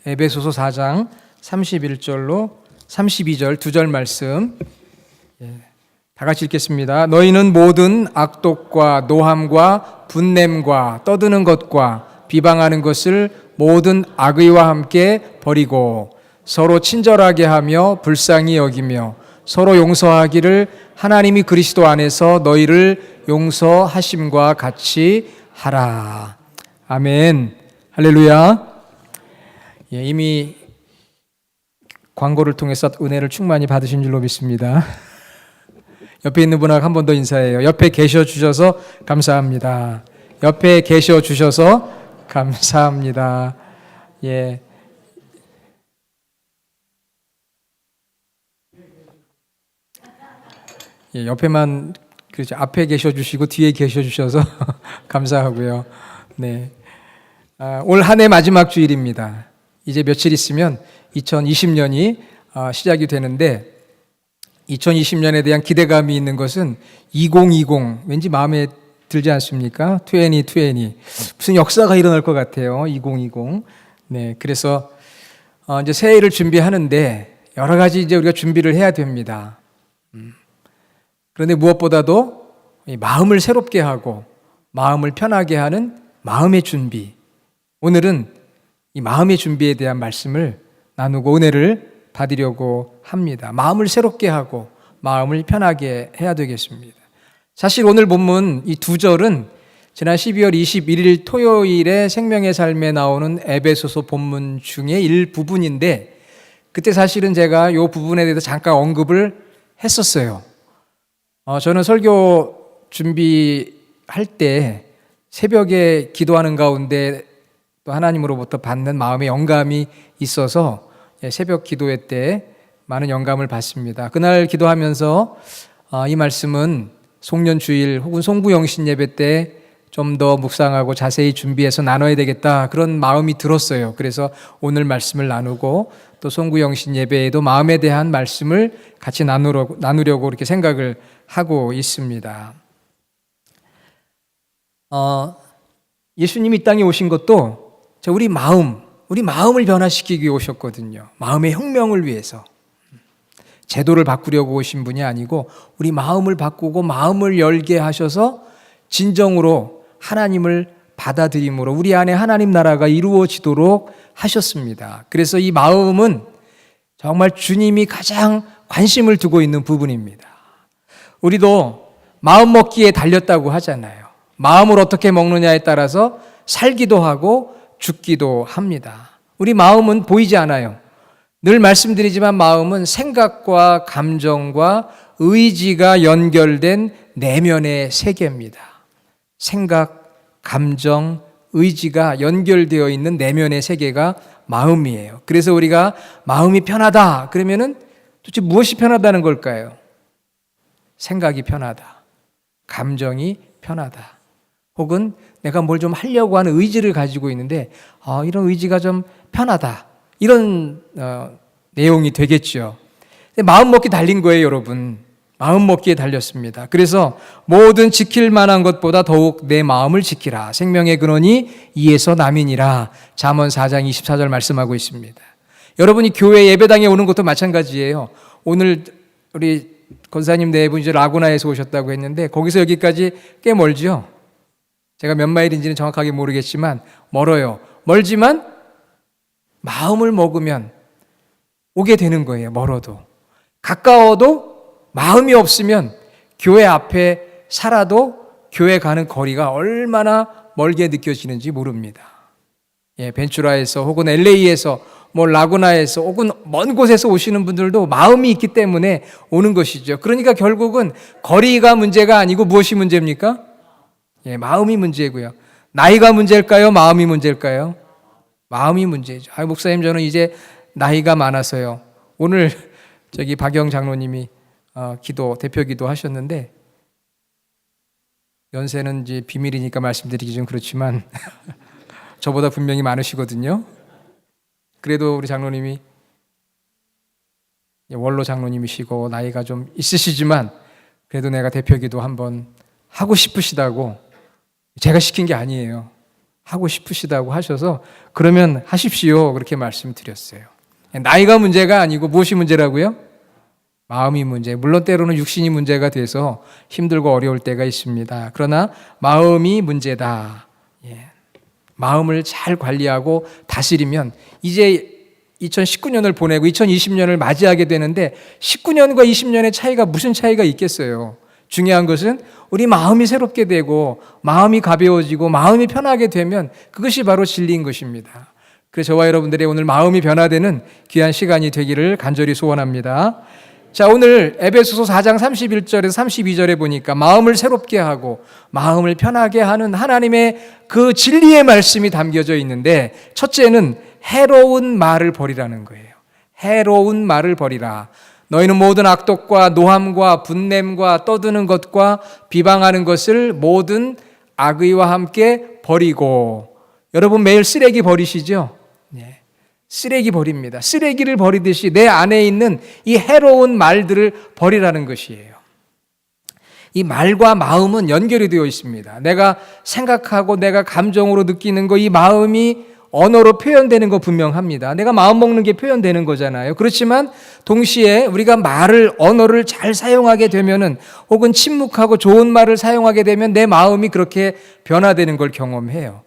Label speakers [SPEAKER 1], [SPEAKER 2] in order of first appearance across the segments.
[SPEAKER 1] 에베소서 4장 31절로 32절 두 절 말씀 다 같이 읽겠습니다. 너희는 모든 악독과 노함과 분냄과 떠드는 것과 비방하는 것을 모든 악의와 함께 버리고 서로 친절하게 하며 불쌍히 여기며 서로 용서하기를 하나님이 그리스도 안에서 너희를 용서하심과 같이 하라. 아멘. 할렐루야. 이미 광고를 통해서 은혜를 충만히 받으신 줄로 믿습니다. 옆에 있는 분하고 한 번 더 인사해요. 옆에 계셔 주셔서 감사합니다. 옆에 계셔 주셔서 감사합니다. 예. 옆에만 그렇죠. 앞에 계셔 주시고 뒤에 계셔 주셔서 감사하고요. 네. 올 한 해 마지막 주일입니다. 이제 며칠 있으면 2020년이 시작이 되는데 2020년에 대한 기대감이 있는 것은 2020 왠지 마음에 들지 않습니까? 2020 무슨 역사가 일어날 것 같아요. 2020. 네, 그래서 이제 새해를 준비하는데 여러 가지 이제 우리가 준비를 해야 됩니다. 그런데 무엇보다도 마음을 새롭게 하고 마음을 편하게 하는 마음의 준비. 오늘은 이 마음의 준비에 대한 말씀을 나누고 은혜를 받으려고 합니다. 마음을 새롭게 하고 마음을 편하게 해야 되겠습니다. 사실 오늘 본문 이 두 절은 지난 12월 21일 토요일에 생명의 삶에 나오는 에베소서 본문 중에 일부분인데 그때 사실은 제가 이 부분에 대해서 잠깐 언급을 했었어요. 저는 설교 준비할 때 새벽에 기도하는 가운데 또 하나님으로부터 받는 마음의 영감이 있어서 새벽 기도회 때 많은 영감을 받습니다. 그날 기도하면서 이 말씀은 송년주일 혹은 송구영신 예배 때 좀 더 묵상하고 자세히 준비해서 나눠야 되겠다 그런 마음이 들었어요. 그래서 오늘 말씀을 나누고 또 송구영신 예배에도 마음에 대한 말씀을 같이 나누려고 이렇게 생각을 하고 있습니다. 예수님이 이 땅에 오신 것도 우리 마음을 변화시키기 위해 오셨거든요. 마음의 혁명을 위해서. 제도를 바꾸려고 오신 분이 아니고 우리 마음을 바꾸고 마음을 열게 하셔서 진정으로 하나님을 받아들임으로 우리 안에 하나님 나라가 이루어지도록 하셨습니다. 그래서 이 마음은 정말 주님이 가장 관심을 두고 있는 부분입니다. 우리도 마음 먹기에 달렸다고 하잖아요. 마음을 어떻게 먹느냐에 따라서 살기도 하고 죽기도 합니다. 우리 마음은 보이지 않아요. 늘 말씀드리지만 마음은 생각과 감정과 의지가 연결된 내면의 세계입니다. 생각, 감정, 의지가 연결되어 있는 내면의 세계가 마음이에요. 그래서 우리가 마음이 편하다 그러면은 도대체 무엇이 편하다는 걸까요? 생각이 편하다. 감정이 편하다. 혹은 내가 뭘 좀 하려고 하는 의지를 가지고 있는데 이런 의지가 좀 편하다. 이런 내용이 되겠죠. 마음 먹기 달린 거예요, 여러분. 마음 먹기에 달렸습니다. 그래서 모든 지킬 만한 것보다 더욱 내 마음을 지키라. 생명의 근원이 이에서 남이니라. 잠언 4장 24절 말씀하고 있습니다. 여러분이 교회 예배당에 오는 것도 마찬가지예요. 오늘 우리 권사님 네 분 이제 라구나에서 오셨다고 했는데 거기서 여기까지 꽤 멀죠. 제가 몇 마일인지는 정확하게 모르겠지만 멀어요. 멀지만 마음을 먹으면 오게 되는 거예요. 멀어도. 가까워도 마음이 없으면 교회 앞에 살아도 교회 가는 거리가 얼마나 멀게 느껴지는지 모릅니다. 벤츄라에서 혹은 LA에서 라구나에서 혹은 먼 곳에서 오시는 분들도 마음이 있기 때문에 오는 것이죠. 그러니까 결국은 거리가 문제가 아니고 무엇이 문제입니까? 마음이 문제고요. 나이가 문제일까요? 마음이 문제일까요? 마음이 문제죠. 목사님 저는 이제 나이가 많아서요. 오늘 박영 장로님이 대표 기도 하셨는데 연세는 이제 비밀이니까 말씀드리기 좀 그렇지만 저보다 분명히 많으시거든요. 그래도 우리 장로님이 원로 장로님이시고 나이가 좀 있으시지만 그래도 내가 대표 기도 한번 하고 싶으시다고 제가 시킨 게 아니에요. 하고 싶으시다고 하셔서 그러면 하십시오. 그렇게 말씀드렸어요. 나이가 문제가 아니고 무엇이 문제라고요? 마음이 문제. 물론 때로는 육신이 문제가 돼서 힘들고 어려울 때가 있습니다. 그러나 마음이 문제다. 마음을 잘 관리하고 다스리면 이제 2019년을 보내고 2020년을 맞이하게 되는데 19년과 20년의 차이가 무슨 차이가 있겠어요? 중요한 것은 우리 마음이 새롭게 되고 마음이 가벼워지고 마음이 편하게 되면 그것이 바로 진리인 것입니다. 그래서 저와 여러분들의 오늘 마음이 변화되는 귀한 시간이 되기를 간절히 소원합니다. 자, 오늘 에베소서 4장 31절에서 32절에 보니까 마음을 새롭게 하고 마음을 편하게 하는 하나님의 그 진리의 말씀이 담겨져 있는데 첫째는 해로운 말을 버리라는 거예요. 해로운 말을 버리라. 너희는 모든 악독과 노함과 분냄과 떠드는 것과 비방하는 것을 모든 악의와 함께 버리고. 여러분 매일 쓰레기 버리시죠? 네. 쓰레기 버립니다. 쓰레기를 버리듯이 내 안에 있는 이 해로운 말들을 버리라는 것이에요. 이 말과 마음은 연결이 되어 있습니다. 내가 생각하고 내가 감정으로 느끼는 거, 이 마음이 언어로 표현되는 거 분명합니다. 내가 마음 먹는 게 표현되는 거잖아요. 그렇지만 동시에 우리가 언어를 잘 사용하게 되면은 혹은 침묵하고 좋은 말을 사용하게 되면 내 마음이 그렇게 변화되는 걸 경험해요.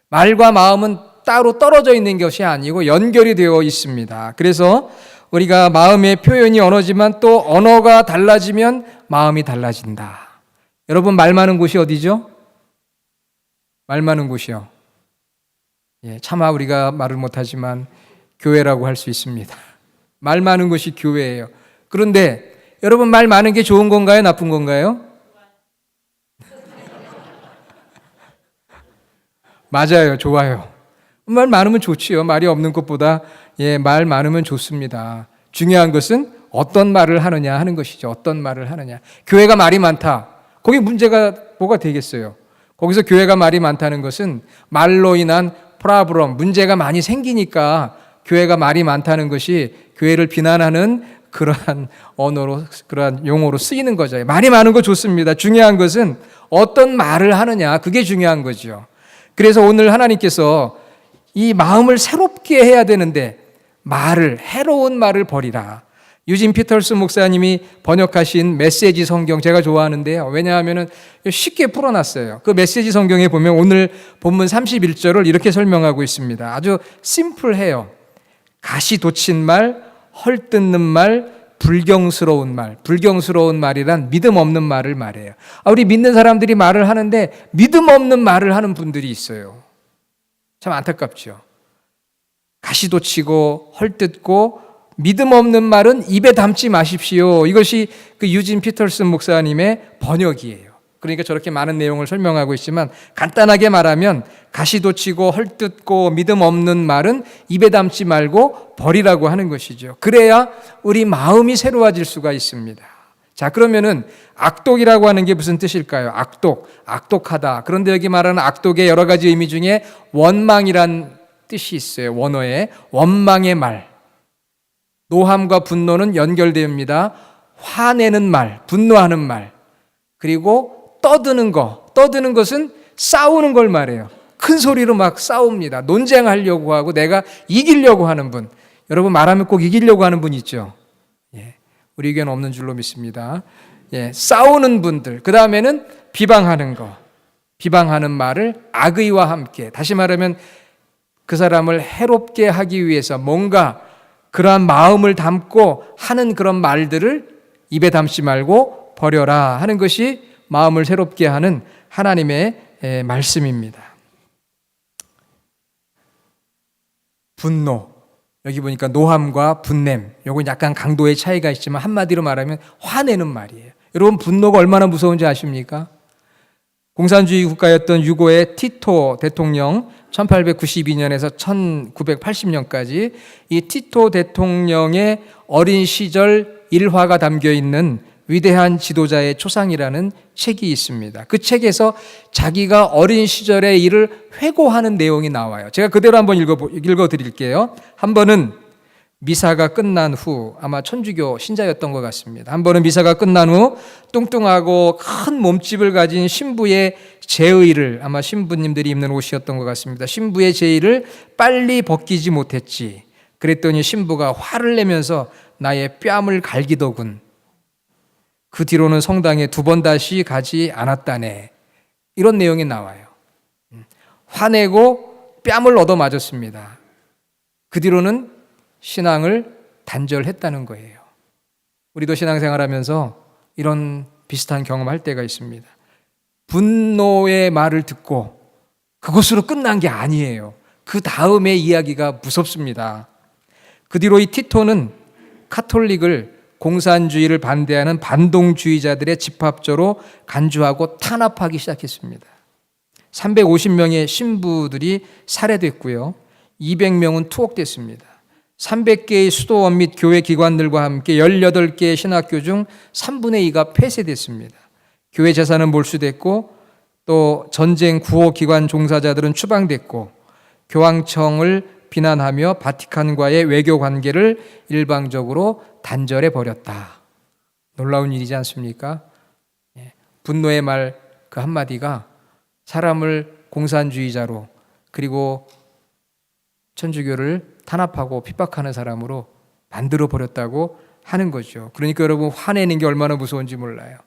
[SPEAKER 1] 말과 마음은 따로 떨어져 있는 것이 아니고 연결이 되어 있습니다. 그래서 우리가 마음의 표현이 언어지만 또 언어가 달라지면 마음이 달라진다. 여러분 말 많은 곳이 어디죠? 말 많은 곳이요. 차마 우리가 말을 못하지만 교회라고 할 수 있습니다. 말 많은 곳이 교회예요. 그런데 여러분 말 많은 게 좋은 건가요? 나쁜 건가요? 맞아요. 좋아요. 말 많으면 좋지요. 말이 없는 것보다 말 많으면 좋습니다. 중요한 것은 어떤 말을 하느냐 하는 것이죠. 어떤 말을 하느냐. 교회가 말이 많다. 거기 문제가 뭐가 되겠어요? 거기서 교회가 말이 많다는 것은 말로 인한 프라브럼, 문제가 많이 생기니까 교회가 말이 많다는 것이 교회를 비난하는 그러한 언어로, 그러한 용어로 쓰이는 거죠. 말이 많은 거 좋습니다. 중요한 것은 어떤 말을 하느냐, 그게 중요한 거죠. 그래서 오늘 하나님께서 이 마음을 새롭게 해야 되는데 해로운 말을 버리라. 유진 피터스 목사님이 번역하신 메시지 성경 제가 좋아하는데요. 왜냐하면 쉽게 풀어놨어요. 그 메시지 성경에 보면 오늘 본문 31절을 이렇게 설명하고 있습니다. 아주 심플해요. 가시 돋친 말, 헐뜯는 말, 불경스러운 말. 불경스러운 말이란 믿음 없는 말을 말해요. 우리 믿는 사람들이 말을 하는데 믿음 없는 말을 하는 분들이 있어요. 참 안타깝죠. 가시 돋치고 헐뜯고 믿음 없는 말은 입에 담지 마십시오. 이것이 그 유진 피터슨 목사님의 번역이에요. 그러니까 저렇게 많은 내용을 설명하고 있지만 간단하게 말하면 가시 돋치고 헐뜯고 믿음 없는 말은 입에 담지 말고 버리라고 하는 것이죠. 그래야 우리 마음이 새로워질 수가 있습니다. 자, 그러면은 악독이라고 하는 게 무슨 뜻일까요? 악독하다. 그런데 여기 말하는 악독의 여러 가지 의미 중에 원망이란 뜻이 있어요. 원어에 원망의 말. 노함과 분노는 연결됩니다. 화내는 말, 분노하는 말. 그리고 떠드는 것은 싸우는 걸 말해요. 큰 소리로 막 싸웁니다. 논쟁하려고 하고 내가 이기려고 하는 분. 여러분 말하면 꼭 이기려고 하는 분 있죠? 우리 의견 없는 줄로 믿습니다. 싸우는 분들. 그 다음에는 비방하는 거. 비방하는 말을 악의와 함께. 다시 말하면 그 사람을 해롭게 하기 위해서 뭔가 그러한 마음을 담고 하는 그런 말들을 입에 담지 말고 버려라 하는 것이 마음을 새롭게 하는 하나님의 말씀입니다. 분노. 여기 보니까 노함과 분냄. 요건 약간 강도의 차이가 있지만 한마디로 말하면 화내는 말이에요. 여러분 분노가 얼마나 무서운지 아십니까? 공산주의 국가였던 유고의 티토 대통령 1892년에서 1980년까지 이 티토 대통령의 어린 시절 일화가 담겨 있는 위대한 지도자의 초상이라는 책이 있습니다. 그 책에서 자기가 어린 시절의 일을 회고하는 내용이 나와요. 제가 그대로 한번 읽어 드릴게요. 한 번은 미사가 끝난 후, 아마 천주교 신자였던 것 같습니다. 한 번은 미사가 끝난 후 뚱뚱하고 큰 몸집을 가진 신부의 제의를, 아마 신부님들이 입는 옷이었던 것 같습니다. 신부의 제의를 빨리 벗기지 못했지. 그랬더니 신부가 화를 내면서 나의 뺨을 갈기더군. 그 뒤로는 성당에 2번 다시 가지 않았다네. 이런 내용이 나와요. 화내고 뺨을 얻어맞았습니다. 그 뒤로는 신앙을 단절했다는 거예요. 우리도 신앙생활하면서 이런 비슷한 경험할 때가 있습니다. 분노의 말을 듣고 그것으로 끝난 게 아니에요. 그 다음의 이야기가 무섭습니다. 그 뒤로 이 티토는 카톨릭을, 공산주의를 반대하는 반동주의자들의 집합조로 간주하고 탄압하기 시작했습니다. 350명의 신부들이 살해됐고요. 200명은 투옥됐습니다. 300개의 수도원 및 교회 기관들과 함께 18개의 신학교 중 3분의 2가 폐쇄됐습니다. 교회 재산은 몰수됐고 또 전쟁 구호 기관 종사자들은 추방됐고 교황청을 비난하며 바티칸과의 외교 관계를 일방적으로 단절해 버렸다. 놀라운 일이지 않습니까? 분노의 말 그 한마디가 사람을 공산주의자로, 그리고 천주교를 탄압하고 핍박하는 사람으로 만들어 버렸다고 하는 거죠. 그러니까 여러분, 화내는 게 얼마나 무서운지 몰라요.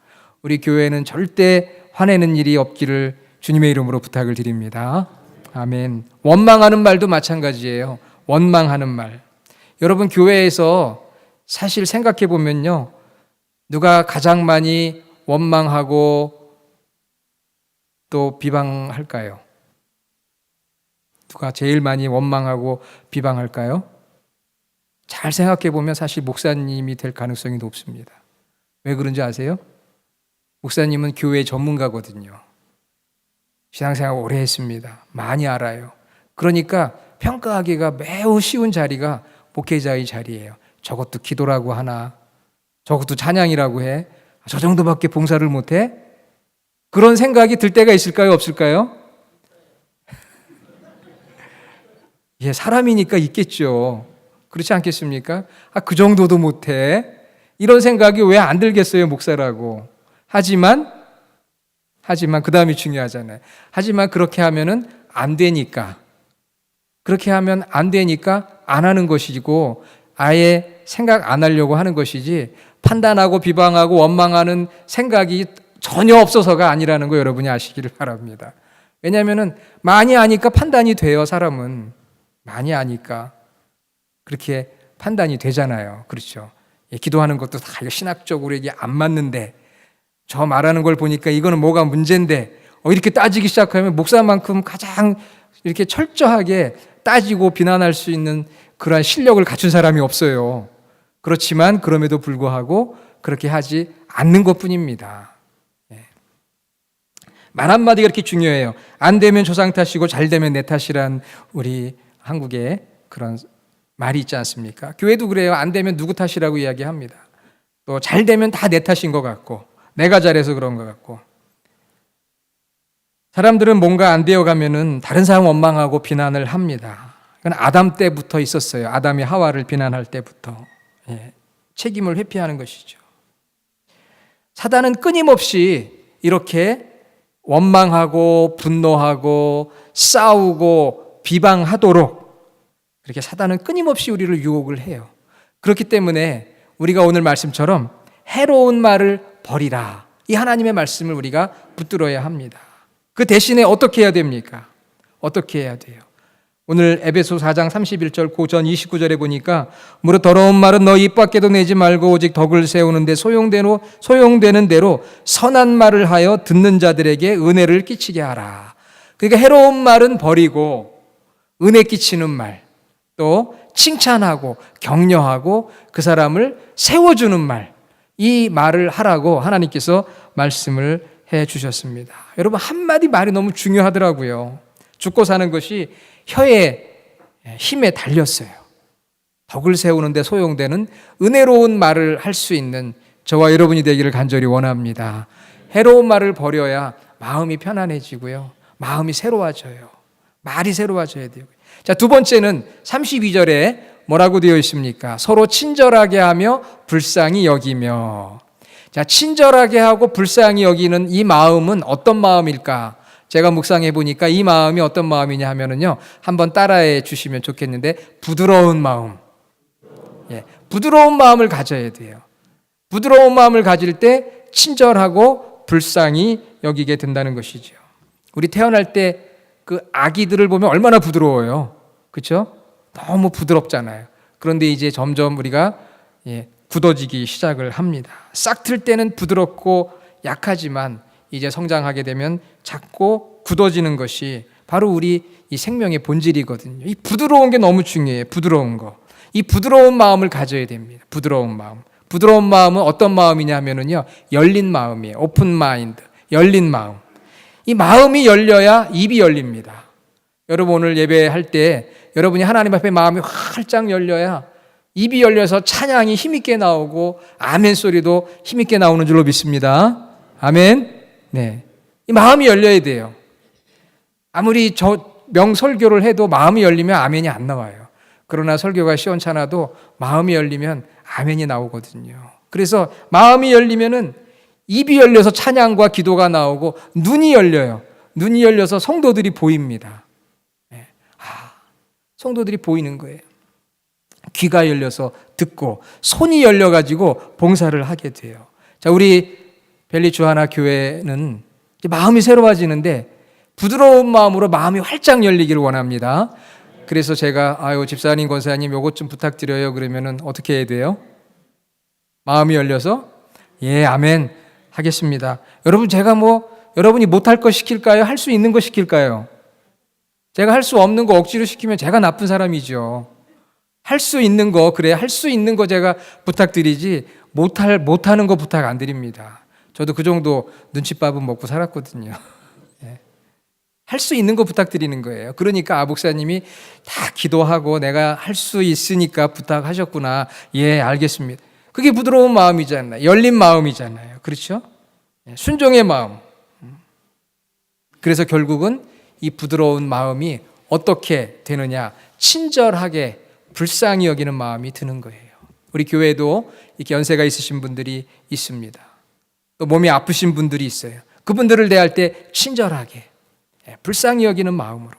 [SPEAKER 1] 우리 교회는 절대 화내는 일이 없기를 주님의 이름으로 부탁을 드립니다. 아멘. 원망하는 말도 마찬가지예요. 원망하는 말. 여러분, 교회에서 사실 생각해 보면요, 누가 가장 많이 원망하고 또 비방할까요? 누가 제일 많이 원망하고 비방할까요? 잘 생각해 보면 사실 목사님이 될 가능성이 높습니다. 왜 그런지 아세요? 목사님은 교회 전문가거든요. 신앙생활 오래 했습니다. 많이 알아요. 그러니까 평가하기가 매우 쉬운 자리가 목회자의 자리예요. 저것도 기도라고 하나, 저것도 찬양이라고 해, 저 정도밖에 봉사를 못해? 그런 생각이 들 때가 있을까요? 없을까요? 예, 사람이니까 있겠죠. 그렇지 않겠습니까? 그 정도도 못해. 이런 생각이 왜 안 들겠어요, 목사라고. 하지만 그 다음이 중요하잖아요. 하지만 그렇게 하면은 안 되니까. 그렇게 하면 안 되니까 안 하는 것이고, 아예 생각 안 하려고 하는 것이지, 판단하고 비방하고 원망하는 생각이 전혀 없어서가 아니라는 거 여러분이 아시기를 바랍니다. 왜냐하면은 많이 아니까 판단이 돼요, 사람은. 많이 아니까 그렇게 판단이 되잖아요. 그렇죠? 예, 기도하는 것도 다 신학적으로 이게 안 맞는데, 저 말하는 걸 보니까 이거는 뭐가 문제인데, 이렇게 따지기 시작하면 목사만큼 가장 이렇게 철저하게 따지고 비난할 수 있는 그러한 실력을 갖춘 사람이 없어요. 그렇지만 그럼에도 불구하고 그렇게 하지 않는 것뿐입니다. 말 한마디가 이렇게 중요해요. 안 되면 조상 탓이고 잘 되면 내 탓이란 우리 한국에 그런 말이 있지 않습니까? 교회도 그래요. 안 되면 누구 탓이라고 이야기합니다. 또 잘 되면 다 내 탓인 것 같고, 내가 잘해서 그런 것 같고. 사람들은 뭔가 안 되어가면은 다른 사람 원망하고 비난을 합니다. 그건 아담 때부터 있었어요. 아담이 하와를 비난할 때부터. 책임을 회피하는 것이죠. 사단은 끊임없이 이렇게 원망하고 분노하고 싸우고 비방하도록, 그렇게 사단은 끊임없이 우리를 유혹을 해요. 그렇기 때문에 우리가 오늘 말씀처럼 해로운 말을 버리라, 이 하나님의 말씀을 우리가 붙들어야 합니다. 그 대신에 어떻게 해야 됩니까? 어떻게 해야 돼요? 오늘 에베소 4장 31절 고전 29절에 보니까, 무릇 더러운 말은 너 입 밖에도 내지 말고 오직 덕을 세우는데 소용되는 대로 선한 말을 하여 듣는 자들에게 은혜를 끼치게 하라. 그러니까 해로운 말은 버리고 은혜 끼치는 말, 또 칭찬하고 격려하고 그 사람을 세워주는 말, 이 말을 하라고 하나님께서 말씀을 해 주셨습니다. 여러분, 한마디 말이 너무 중요하더라고요. 죽고 사는 것이 혀의 힘에 달렸어요. 덕을 세우는데 소용되는 은혜로운 말을 할 수 있는 저와 여러분이 되기를 간절히 원합니다. 해로운 말을 버려야 마음이 편안해지고요, 마음이 새로워져요. 말이 새로워져야 돼요. 자, 두 번째는 32절에 뭐라고 되어 있습니까? 서로 친절하게 하며 불쌍히 여기며. 자, 친절하게 하고 불쌍히 여기는 이 마음은 어떤 마음일까? 제가 묵상해 보니까 이 마음이 어떤 마음이냐 하면은요, 한번 따라해 주시면 좋겠는데, 부드러운 마음. 예, 부드러운 마음을 가져야 돼요. 부드러운 마음을 가질 때 친절하고 불쌍히 여기게 된다는 것이죠. 우리 태어날 때 그 아기들을 보면 얼마나 부드러워요. 그렇죠? 너무 부드럽잖아요. 그런데 이제 점점 우리가 굳어지기 시작을 합니다. 싹 틀 때는 부드럽고 약하지만 이제 성장하게 되면 작고 굳어지는 것이 바로 우리 이 생명의 본질이거든요. 이 부드러운 게 너무 중요해요. 부드러운 거. 이 부드러운 마음을 가져야 됩니다. 부드러운 마음. 부드러운 마음은 어떤 마음이냐 하면은요, 열린 마음이에요. 오픈 마인드. 열린 마음. 이 마음이 열려야 입이 열립니다. 여러분 오늘 예배할 때 여러분이 하나님 앞에 마음이 활짝 열려야 입이 열려서 찬양이 힘있게 나오고 아멘 소리도 힘있게 나오는 줄로 믿습니다. 아멘. 네, 이 마음이 열려야 돼요. 아무리 명설교를 해도 마음이 열리면 아멘이 안 나와요. 그러나 설교가 시원찮아도 마음이 열리면 아멘이 나오거든요. 그래서 마음이 열리면은 입이 열려서 찬양과 기도가 나오고 눈이 열려요. 눈이 열려서 성도들이 보입니다. 성도들이 보이는 거예요. 귀가 열려서 듣고 손이 열려가지고 봉사를 하게 돼요. 자, 우리 벨리 주하나 교회는 마음이 새로워지는데 부드러운 마음으로 마음이 활짝 열리기를 원합니다. 그래서 제가 집사님, 권사님 요것 좀 부탁드려요. 그러면은 어떻게 해야 돼요? 마음이 열려서 예, 아멘 하겠습니다. 여러분 제가 여러분이 못할 거 시킬까요? 할 수 있는 거 시킬까요? 제가 할 수 없는 거 억지로 시키면 제가 나쁜 사람이죠. 할 수 있는 거, 그래, 할 수 있는 거 제가 부탁드리지 못하는 거 부탁 안 드립니다. 저도 그 정도 눈칫밥은 먹고 살았거든요. 예. 할 수 있는 거 부탁드리는 거예요. 그러니까 목사님이 다 기도하고 내가 할 수 있으니까 부탁하셨구나. 예, 알겠습니다. 그게 부드러운 마음이잖아요. 열린 마음이잖아요. 그렇죠? 예, 순종의 마음. 그래서 결국은 이 부드러운 마음이 어떻게 되느냐? 친절하게 불쌍히 여기는 마음이 드는 거예요. 우리 교회도 이렇게 연세가 있으신 분들이 있습니다. 또 몸이 아프신 분들이 있어요. 그분들을 대할 때 친절하게 불쌍히 여기는 마음으로.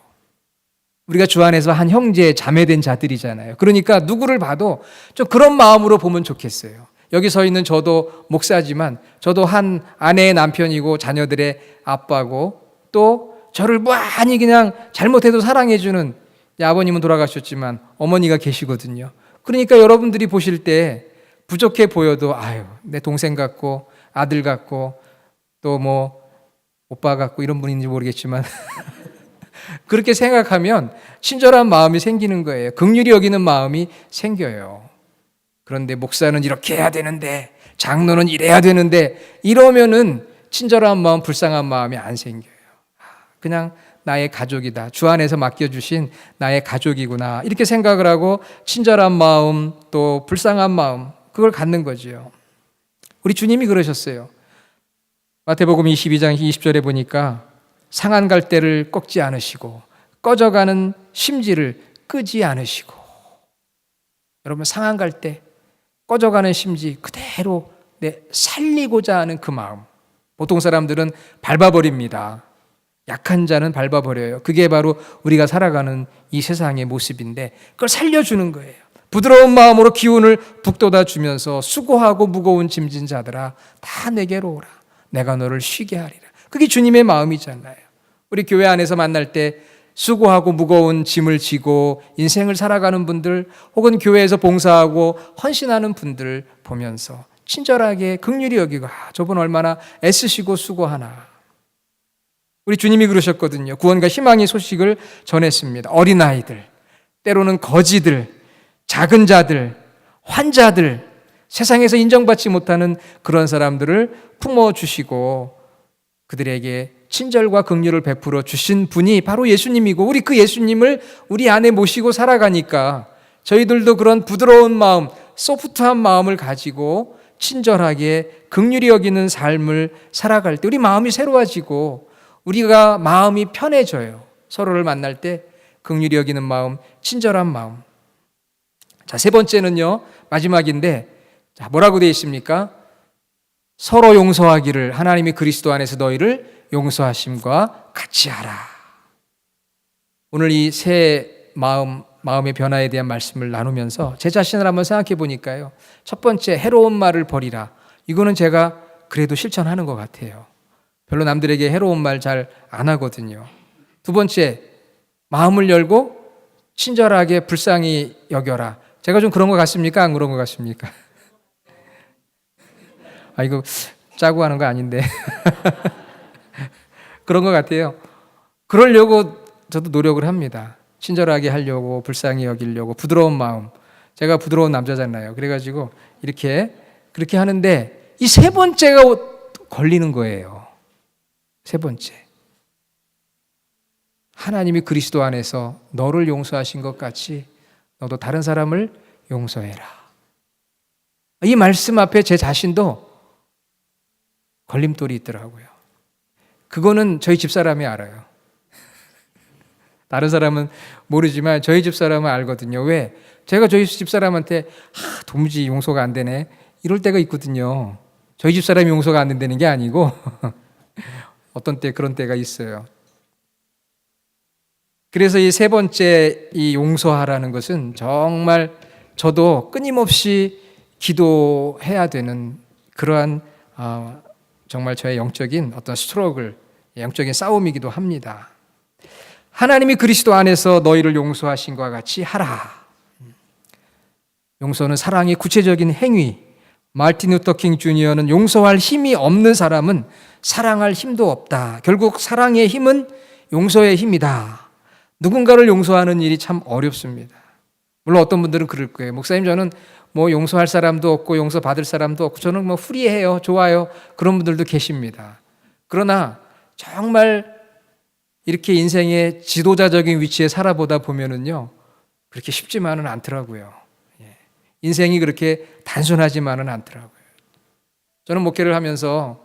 [SPEAKER 1] 우리가 주 안에서 한 형제 자매된 자들이잖아요. 그러니까 누구를 봐도 좀 그런 마음으로 보면 좋겠어요. 여기 서 있는 저도 목사지만 저도 한 아내의 남편이고 자녀들의 아빠고 또 저를 많이 그냥 잘못해도 사랑해주는 아버님은 돌아가셨지만 어머니가 계시거든요. 그러니까 여러분들이 보실 때 부족해 보여도 내 동생 같고 아들 같고 또 오빠 같고 이런 분인지 모르겠지만 그렇게 생각하면 친절한 마음이 생기는 거예요. 긍휼히 여기는 마음이 생겨요. 그런데 목사는 이렇게 해야 되는데 장로는 이래야 되는데 이러면은 친절한 마음, 불쌍한 마음이 안 생겨요. 그냥 나의 가족이다. 주 안에서 맡겨주신 나의 가족이구나. 이렇게 생각을 하고 친절한 마음 또 불쌍한 마음 그걸 갖는 거죠. 우리 주님이 그러셨어요. 마태복음 22장 20절에 보니까 상한 갈대를 꺾지 않으시고 꺼져가는 심지를 끄지 않으시고. 여러분 상한 갈대 꺼져가는 심지 그대로 살리고자 하는 그 마음. 보통 사람들은 밟아버립니다. 약한 자는 밟아버려요. 그게 바로 우리가 살아가는 이 세상의 모습인데 그걸 살려주는 거예요. 부드러운 마음으로 기운을 북돋아 주면서 수고하고 무거운 짐진 자들아 다 내게로 오라. 내가 너를 쉬게 하리라. 그게 주님의 마음이잖아요. 우리 교회 안에서 만날 때 수고하고 무거운 짐을 지고 인생을 살아가는 분들 혹은 교회에서 봉사하고 헌신하는 분들 보면서 친절하게 긍휼히 여기고 저분 얼마나 애쓰시고 수고하나. 우리 주님이 그러셨거든요. 구원과 희망의 소식을 전했습니다. 어린아이들, 때로는 거지들, 작은 자들, 환자들, 세상에서 인정받지 못하는 그런 사람들을 품어주시고 그들에게 친절과 긍휼을 베풀어 주신 분이 바로 예수님이고 우리 그 예수님을 우리 안에 모시고 살아가니까 저희들도 그런 부드러운 마음, 소프트한 마음을 가지고 친절하게 긍휼히 여기는 삶을 살아갈 때 우리 마음이 새로워지고 우리가 마음이 편해져요. 서로를 만날 때 긍휼히 여기는 마음, 친절한 마음. 자, 세 번째는요, 마지막인데, 자, 뭐라고 되어 있습니까? 서로 용서하기를 하나님이 그리스도 안에서 너희를 용서하심과 같이 하라. 오늘 이 새 마음의 변화에 대한 말씀을 나누면서 제 자신을 한번 생각해 보니까요. 첫 번째, 해로운 말을 버리라. 이거는 제가 그래도 실천하는 것 같아요. 별로 남들에게 해로운 말 잘 안 하거든요. 두 번째, 마음을 열고 친절하게 불쌍히 여겨라. 제가 좀 그런 것 같습니까? 안 그런 것 같습니까? 아, 이거 짜고 하는 거 아닌데. 그런 것 같아요. 그러려고 저도 노력을 합니다. 친절하게 하려고, 불쌍히 여기려고, 부드러운 마음. 제가 부드러운 남자잖아요. 그래가지고 그렇게 하는데 이 세 번째가 걸리는 거예요. 세 번째. 하나님이 그리스도 안에서 너를 용서하신 것 같이 너도 다른 사람을 용서해라. 이 말씀 앞에 제 자신도 걸림돌이 있더라고요. 그거는 저희 집사람이 알아요. 다른 사람은 모르지만 저희 집사람은 알거든요. 왜? 제가 저희 집사람한테 도무지 용서가 안 되네 이럴 때가 있거든요. 저희 집사람이 용서가 안 된다는 게 아니고 어떤 때 그런 때가 있어요. 그래서 이 세 번째 이 용서하라는 것은 정말 저도 끊임없이 기도해야 되는 그러한 정말 저의 영적인 어떤 스트러글, 영적인 싸움이기도 합니다. 하나님이 그리스도 안에서 너희를 용서하신 것과 같이 하라. 용서는 사랑의 구체적인 행위. 마르틴 루터 킹 주니어는 용서할 힘이 없는 사람은 사랑할 힘도 없다. 결국 사랑의 힘은 용서의 힘이다. 누군가를 용서하는 일이 참 어렵습니다. 물론 어떤 분들은 그럴 거예요. 목사님, 저는 뭐 용서할 사람도 없고 용서받을 사람도 없고 저는 뭐 프리해요, 좋아요. 그런 분들도 계십니다. 그러나 정말 이렇게 인생의 지도자적인 위치에 살아보다 보면은요, 그렇게 쉽지만은 않더라고요. 인생이 그렇게 단순하지만은 않더라고요. 저는 목회를 하면서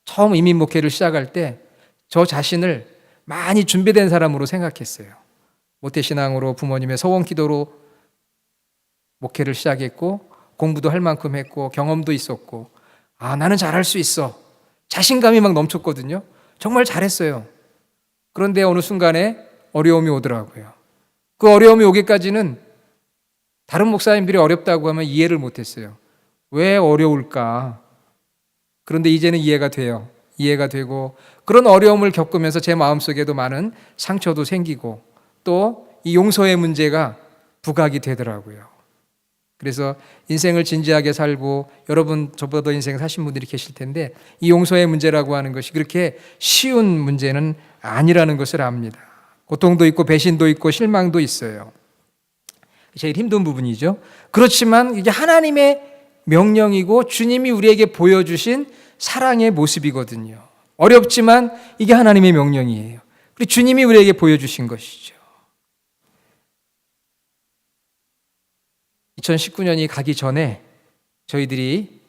[SPEAKER 1] 처음 이민 목회를 시작할 때 저 자신을 많이 준비된 사람으로 생각했어요. 모태신앙으로 부모님의 서원 기도로 목회를 시작했고 공부도 할 만큼 했고 경험도 있었고 나는 잘할 수 있어. 자신감이 막 넘쳤거든요. 정말 잘했어요. 그런데 어느 순간에 어려움이 오더라고요. 그 어려움이 오기까지는 다른 목사님들이 어렵다고 하면 이해를 못했어요. 왜 어려울까? 그런데 이제는 이해가 돼요. 이해가 되고 그런 어려움을 겪으면서 제 마음속에도 많은 상처도 생기고 또 이 용서의 문제가 부각이 되더라고요. 그래서 인생을 진지하게 살고 여러분 저보다 인생 사신 분들이 계실 텐데 이 용서의 문제라고 하는 것이 그렇게 쉬운 문제는 아니라는 것을 압니다. 고통도 있고 배신도 있고 실망도 있어요. 제일 힘든 부분이죠. 그렇지만 이게 하나님의 명령이고 주님이 우리에게 보여주신 사랑의 모습이거든요. 어렵지만 이게 하나님의 명령이에요. 그리고 주님이 우리에게 보여주신 것이죠. 2019년이 가기 전에 저희들이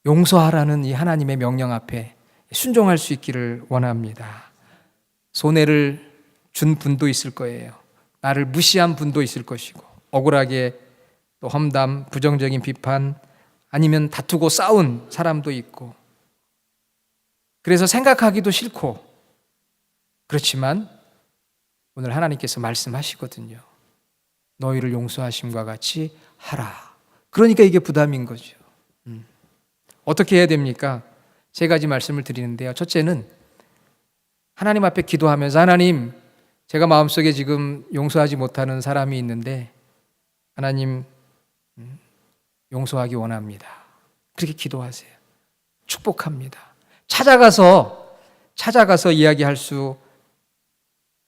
[SPEAKER 1] 용서하라는 이 하나님의 명령 앞에 순종할 수 있기를 원합니다. 손해를 준 분도 있을 거예요. 나를 무시한 분도 있을 것이고 억울하게 또 험담, 부정적인 비판 아니면 다투고 싸운 사람도 있고 그래서 생각하기도 싫고 그렇지만 오늘 하나님께서 말씀하시거든요. 너희를 용서하심과 같이 하라. 그러니까 이게 부담인 거죠. 어떻게 해야 됩니까? 세 가지 말씀을 드리는데요. 첫째는 하나님 앞에 기도하면서 하나님, 제가 마음속에 지금 용서하지 못하는 사람이 있는데 하나님 용서하기 원합니다. 그렇게 기도하세요. 축복합니다. 찾아가서 이야기할 수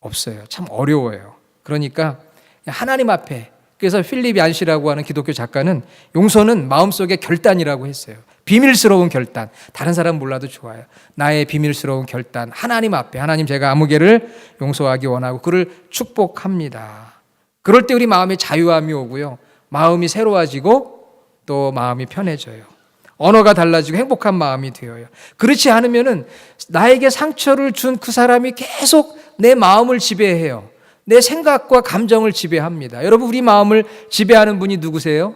[SPEAKER 1] 없어요. 참 어려워요. 그러니까 하나님 앞에, 그래서 필립 얀시라고 하는 기독교 작가는 용서는 마음속의 결단이라고 했어요. 비밀스러운 결단. 다른 사람 몰라도 좋아요. 나의 비밀스러운 결단. 하나님 앞에, 하나님 제가 아무개를 용서하기 원하고 그를 축복합니다. 그럴 때 우리 마음에 자유함이 오고요. 마음이 새로워지고 또 마음이 편해져요. 언어가 달라지고 행복한 마음이 되어요. 그렇지 않으면은 나에게 상처를 준 그 사람이 계속 내 마음을 지배해요. 내 생각과 감정을 지배합니다. 여러분, 우리 마음을 지배하는 분이 누구세요?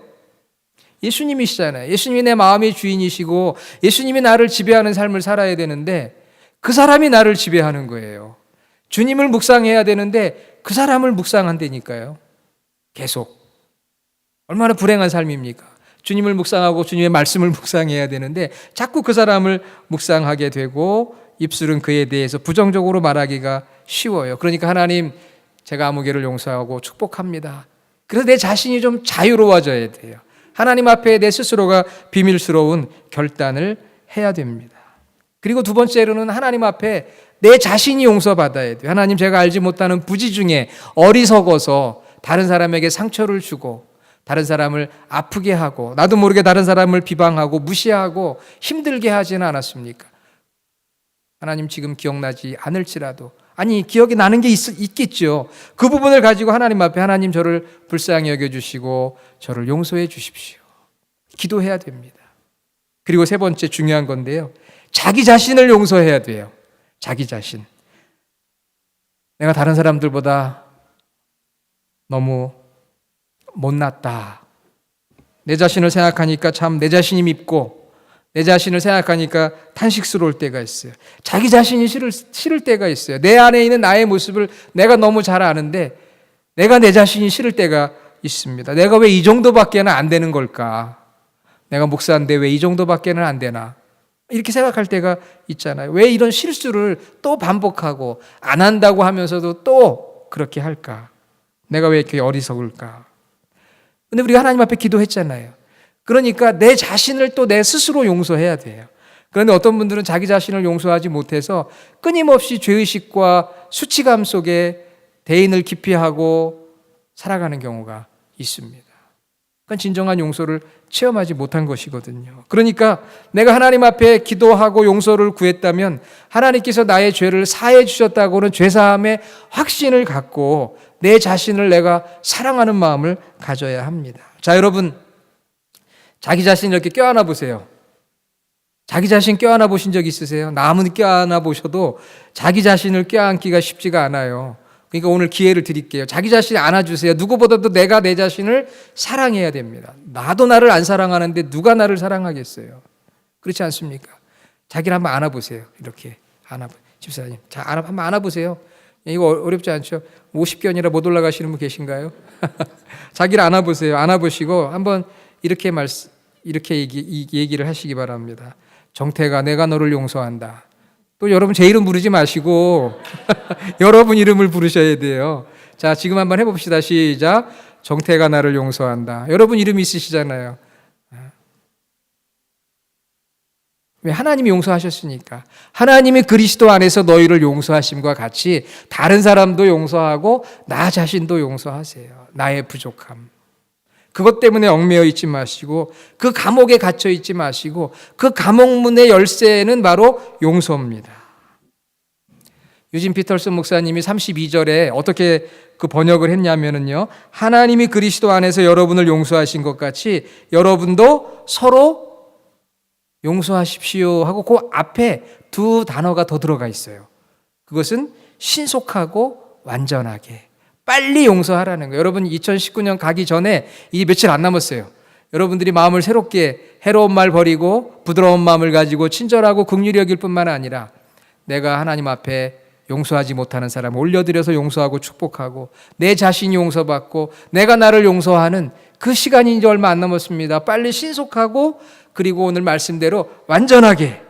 [SPEAKER 1] 예수님이시잖아요. 예수님이 내 마음의 주인이시고 예수님이 나를 지배하는 삶을 살아야 되는데 그 사람이 나를 지배하는 거예요. 주님을 묵상해야 되는데 그 사람을 묵상한다니까요. 계속. 얼마나 불행한 삶입니까? 주님을 묵상하고 주님의 말씀을 묵상해야 되는데 자꾸 그 사람을 묵상하게 되고 입술은 그에 대해서 부정적으로 말하기가 쉬워요. 그러니까 하나님, 제가 아무개를 용서하고 축복합니다. 그래서 내 자신이 좀 자유로워져야 돼요. 하나님 앞에 내 스스로가 비밀스러운 결단을 해야 됩니다. 그리고 두 번째로는 하나님 앞에 내 자신이 용서받아야 돼요. 하나님, 제가 알지 못하는 부지 중에 어리석어서 다른 사람에게 상처를 주고 다른 사람을 아프게 하고 나도 모르게 다른 사람을 비방하고 무시하고 힘들게 하지는 않았습니까? 하나님, 지금 기억나지 않을지라도, 아니 기억이 나는 게 있겠죠. 그 부분을 가지고 하나님 앞에, 하나님, 저를 불쌍히 여겨주시고 저를 용서해 주십시오. 기도해야 됩니다. 그리고 세 번째 중요한 건데요, 자기 자신을 용서해야 돼요. 자기 자신. 내가 다른 사람들보다 너무 못났다. 내 자신을 생각하니까 참 내 자신이 밉고 내 자신을 생각하니까 탄식스러울 때가 있어요. 자기 자신이 싫을 때가 있어요. 내 안에 있는 나의 모습을 내가 너무 잘 아는데 내가 내 자신이 싫을 때가 있습니다. 내가 왜 이 정도밖에는 안 되는 걸까? 내가 목사인데 왜 이 정도밖에는 안 되나? 이렇게 생각할 때가 있잖아요. 왜 이런 실수를 또 반복하고 안 한다고 하면서도 또 그렇게 할까? 내가 왜 이렇게 어리석을까? 근데 우리가 하나님 앞에 기도했잖아요. 그러니까 내 자신을 또 내 스스로 용서해야 돼요. 그런데 어떤 분들은 자기 자신을 용서하지 못해서 끊임없이 죄의식과 수치감 속에 대인을 기피하고 살아가는 경우가 있습니다. 그건 진정한 용서를 체험하지 못한 것이거든요. 그러니까 내가 하나님 앞에 기도하고 용서를 구했다면 하나님께서 나의 죄를 사해 주셨다고는 죄사함의 확신을 갖고 내 자신을 내가 사랑하는 마음을 가져야 합니다. 자, 여러분, 자기 자신 이렇게 껴안아 보세요. 자기 자신 껴안아 보신 적 있으세요? 남은 껴안아 보셔도 자기 자신을 껴안기가 쉽지가 않아요. 그러니까 오늘 기회를 드릴게요. 자기 자신 안아주세요. 누구보다도 내가 내 자신을 사랑해야 됩니다. 나도 나를 안 사랑하는데 누가 나를 사랑하겠어요? 그렇지 않습니까? 자기를 한번 안아보세요. 이렇게 집사님, 자, 한번 안아보세요. 이거 어렵지 않죠? 50견이라 못 올라가시는 분 계신가요? 자기를 안아보세요. 안아보시고 한번 이렇게 얘기를 하시기 바랍니다. 정태가, 내가 너를 용서한다. 또 여러분 제 이름 부르지 마시고 여러분 이름을 부르셔야 돼요. 자, 지금 한번 해봅시다. 시작. 정태가 나를 용서한다. 여러분 이름 있으시잖아요. 왜? 하나님이 용서하셨으니까. 하나님이 그리스도 안에서 너희를 용서하심과 같이 다른 사람도 용서하고 나 자신도 용서하세요. 나의 부족함. 그것 때문에 얽매여 있지 마시고 그 감옥에 갇혀 있지 마시고 그 감옥문의 열쇠는 바로 용서입니다. 유진 피터슨 목사님이 32절에 어떻게 그 번역을 했냐면요, 하나님이 그리스도 안에서 여러분을 용서하신 것 같이 여러분도 서로 용서하십시오 하고 그 앞에 두 단어가 더 들어가 있어요. 그것은 신속하고 완전하게 빨리 용서하라는 거예요. 여러분 2019년 가기 전에 이 며칠 안 남았어요. 여러분들이 마음을 새롭게 해로운 말 버리고 부드러운 마음을 가지고 친절하고 긍휼히 여길 뿐만 아니라 내가 하나님 앞에 용서하지 못하는 사람을 올려드려서 용서하고 축복하고 내 자신이 용서받고 내가 나를 용서하는 그 시간이 이제 얼마 안 남았습니다. 빨리 신속하고 그리고 오늘 말씀대로 완전하게.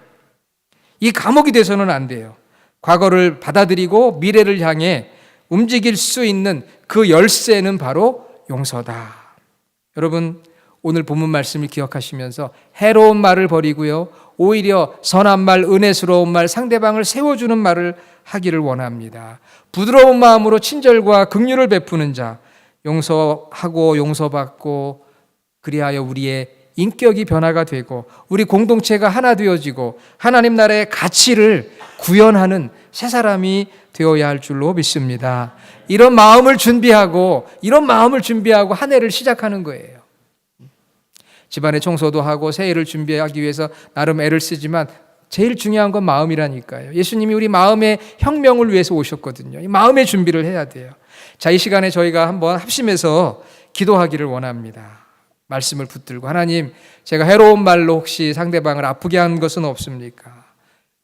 [SPEAKER 1] 이 감옥이 돼서는 안 돼요. 과거를 받아들이고 미래를 향해 움직일 수 있는 그 열쇠는 바로 용서다. 여러분 오늘 본문 말씀을 기억하시면서 해로운 말을 버리고요, 오히려 선한 말, 은혜스러운 말, 상대방을 세워주는 말을 하기를 원합니다. 부드러운 마음으로 친절과 긍휼을 베푸는 자, 용서하고 용서받고 그리하여 우리의 인격이 변화가 되고 우리 공동체가 하나 되어지고 하나님 나라의 가치를 구현하는 새 사람이 되어야 할 줄로 믿습니다. 이런 마음을 준비하고 한 해를 시작하는 거예요. 집안의 청소도 하고 새해를 준비하기 위해서 나름 애를 쓰지만 제일 중요한 건 마음이라니까요. 예수님이 우리 마음의 혁명을 위해서 오셨거든요. 이 마음의 준비를 해야 돼요. 자, 이 시간에 저희가 한번 합심해서 기도하기를 원합니다. 말씀을 붙들고, 하나님, 제가 해로운 말로 혹시 상대방을 아프게 한 것은 없습니까?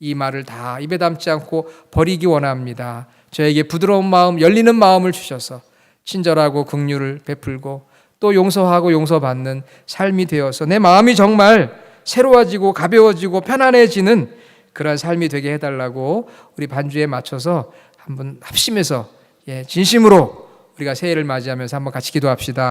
[SPEAKER 1] 이 말을 다 입에 담지 않고 버리기 원합니다. 저에게 부드러운 마음, 열리는 마음을 주셔서 친절하고 긍휼을 베풀고 또 용서하고 용서받는 삶이 되어서 내 마음이 정말 새로워지고 가벼워지고 편안해지는 그런 삶이 되게 해달라고 우리 반주에 맞춰서 한번 합심해서 진심으로 우리가 새해를 맞이하면서 한번 같이 기도합시다.